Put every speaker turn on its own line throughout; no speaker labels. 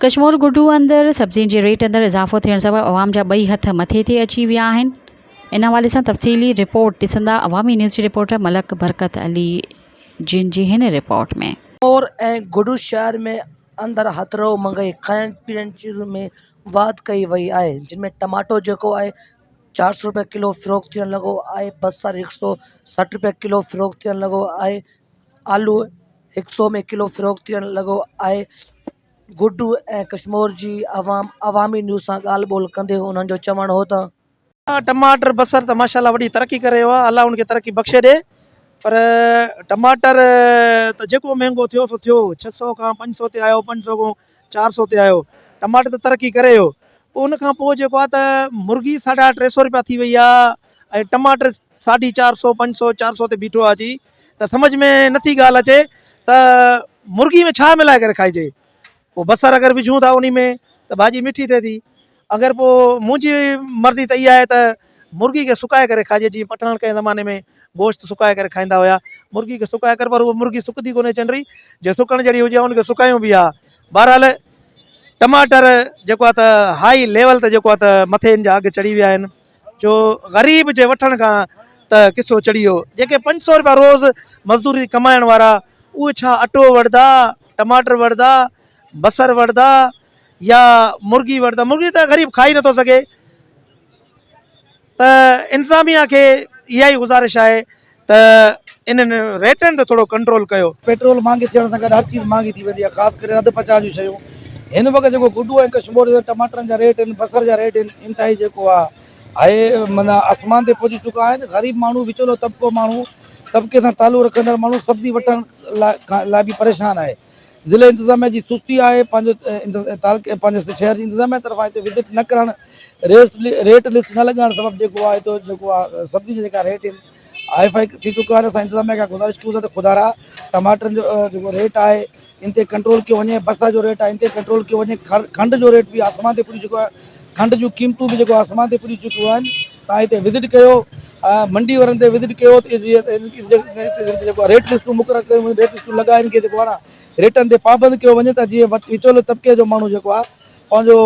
कश्मीर गुडू अंदर सब्जियुनि जे रेट अंदर इज़ाफ़ो थियण सबबि अवाम जा ॿई हथ मथे ते अची विया आहिनि। इन हवाले सां तफ़सीली रिपोर्ट ॾिसंदा अवामी न्यूज़ जी रिपोर्टर मलक बरकत अली जिन जी हिन रिपोर्ट में।
और गुडू शहर में अंदर हथरो मंगाई खाइण पीअण चीज़ में वाध कई वई आहे, जिनमें टमाटो जेको आहे 400 रुपये किलो फ़रोख़्त थियण लॻो आहे, बसर 160 रुपये किलो फ़रोख़्त थियण लॻो आहे, आलू 100 में किलो फ़रोख़्त थियण लॻो आहे। गुडू ऐं कश्मीर जी अवामी न्यूज़ सां ॻाल्हि ॿोल कंदे उन्हनि जो चवणु हो त
टमाटर बसर त माशाल्लाह वॾी तरक़ी करे वियो आहे, अल्लाह उनखे तरक़ी बख़्शे ॾे। पर टमाटर त जेको महांगो थियो सो थियो, 600 खां 500 ते आयो, 500 खां 400 ते आयो। टमाटर त तरक़ी करे वियो। पोइ उन खां पोइ जेको आहे त मुर्गी 350 रुपया थी वई आहे ऐं टमाटर 450 500 400 ते बीठो आहे अची। त सम्झ में नथी ॻाल्हि अचे त मुर्गी में छा मिलाए करे खाइजे। पोइ बसर अगरि विझूं था उन में त भाॼी मिठी थिए थी। अगरि पोइ मुंहिंजी मर्ज़ी त इहा आहे त मुर्गी खे सुकाए करे खाइजे, जीअं पठान कंहिं ज़माने में गोश्त सुकाए करे खाईंदा हुया। मुर्गी खे सुकाए करे, पर उहा मुर्गी सुकंदी कोन्हे चंडरी, जे सुकण जहिड़ी हुजे उनखे सुकायूं बि आहे। बहरहाल टमाटर जेको आहे त हाई लेवल ते जेको आहे त मथे इन जा अघु चढ़ी विया आहिनि, जो ग़रीब जे वठण खां त किसो चढ़ी वियो। जेके 500 रुपया रोज़ मज़दूरी कमाइण वारा, उहे छा अटो वठंदा, टमाटर वठंदा, बसर वठंदा या मुर्गी वठंदा। मुर्गी त ग़रीब खाई नथो सघे। त इंतिज़ामिया खे इहा ई गुज़ारिश आहे त इन्हनि रेटनि ते थोरो कंट्रोल कयो।
पेट्रोल महांगी थियण सां गॾु हर चीज़ महांगी थी वेंदी आहे, ख़ासि करे अधु पचास जूं शयूं। हिन वक़्तु जेको गुडू ऐं कश्मीर जे टमाटरनि जा रेट आहिनि, बसर जा रेट आहिनि, इंतिहाई जेको आहे माना आसमान ते पहुची चुका आहिनि। ग़रीब माण्हू, विचोलो तबिको माण्हू, तबिके सां तालुक़ रखंदड़ माण्हू सब्ज़ी वठण लाइ बि परेशान आहे। ज़िले इंतिज़ामिया जी सुस्ती आहे, पंहिंजे शहर जी इंतिज़ामिया तरफ़ां हिते विज़िट न करणु, रेट लिस्ट न लॻाइण सबबु जेको आहे तो जेको आहे सब्ज़ी जा जेका रेट आहिनि हाई फाई थी चुका आहिनि। असां इंतिज़ामिया खां गुज़ारिश कयूं था त खुदारा टमाटरनि जो जेको रेट आहे इन ते कंट्रोल कयो वञे, बसर जो रेट आहे इन ते कंट्रोल कयो वञे। खंड जो रेट बि आसमान ते पुॼी चुको आहे, खंड जूं क़ीमतूं बि जेको आसमान ते पुॼी चुकियूं आहिनि। तव्हां हिते विज़िट कयो, मंडी वारनि ते विज़िट कयो, जेको रेट लिस्टूं मुक़ररु कयूं, रेट लिस्टूं लॻाइनि खे जेको आहे न रेटनि ते पाबंद कयो वञे त जीअं विचोले तबिके जो माण्हू जेको आहे पंहिंजो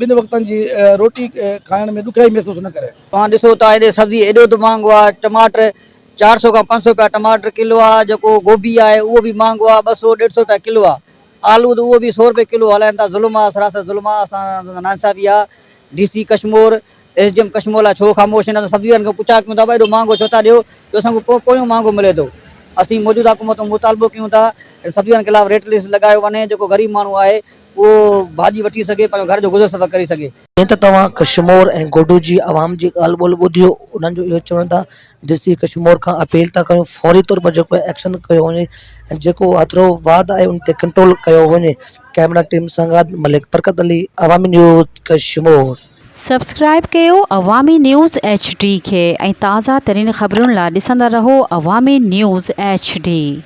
ॿिनि वक़्तनि जी रोटी खाइण में ॾुखियाई महसूसु न करे।
तव्हां ॾिसो था हेॾे सब्जी एॾो त महांगो आहे। टमाटर 400 खां 500 रुपया टमाटर किलो आहे। जेको गोभी आहे उहो बि महांगो आहे, 200 150 रुपया किलो आहे। आलू त उहो बि 100 रुपये किलो हलाइनि था। ज़ुल्म आहे, सरासर ज़ुल्म आहे। असां नानसा बि आहे, DC कश्मीर, SDM कश्मीर लाइ छो ख़ामोश आहिनि। सब्जी वारनि खे पुछा कयूं था भाई एॾो महांगो छो था ॾियो, जो असांखे पोयों महांगो मिले थो। असीं मौजूदा हुकूमत मुतालबो कयूं था सब्जी वारनि खे खिलाफ़ रेट लिस्ट लॻायो वञे, जेको ग़रीब माण्हू आहे उहो भाॼी वठी सघे, पंहिंजो घर जो गुज़र सफ़र करे सघे।
जीअं त तव्हां कश्मीर ऐं गुडू जी आवाम जी ॻाल्हि ॿोल ॿुधियो, उन्हनि जो इहो चवण था DC कश्मीर खां अपील था कयूं फौरी तौर पर जेको एक्शन कयो वञे ऐं जेको हेतिरो वाद आहे उन ते कंट्रोल कयो वञे। कैमरा टीम सां गॾु मलिक बरकत अली, अवामी न्यूज़ कश्मीर।
सब्सक्राइब कयो अवामी न्यूज़ HD खे ऐं ताज़ा तरीन ख़बरुनि लाइ ॾिसंदा रहो अवामी न्यूज़ HD।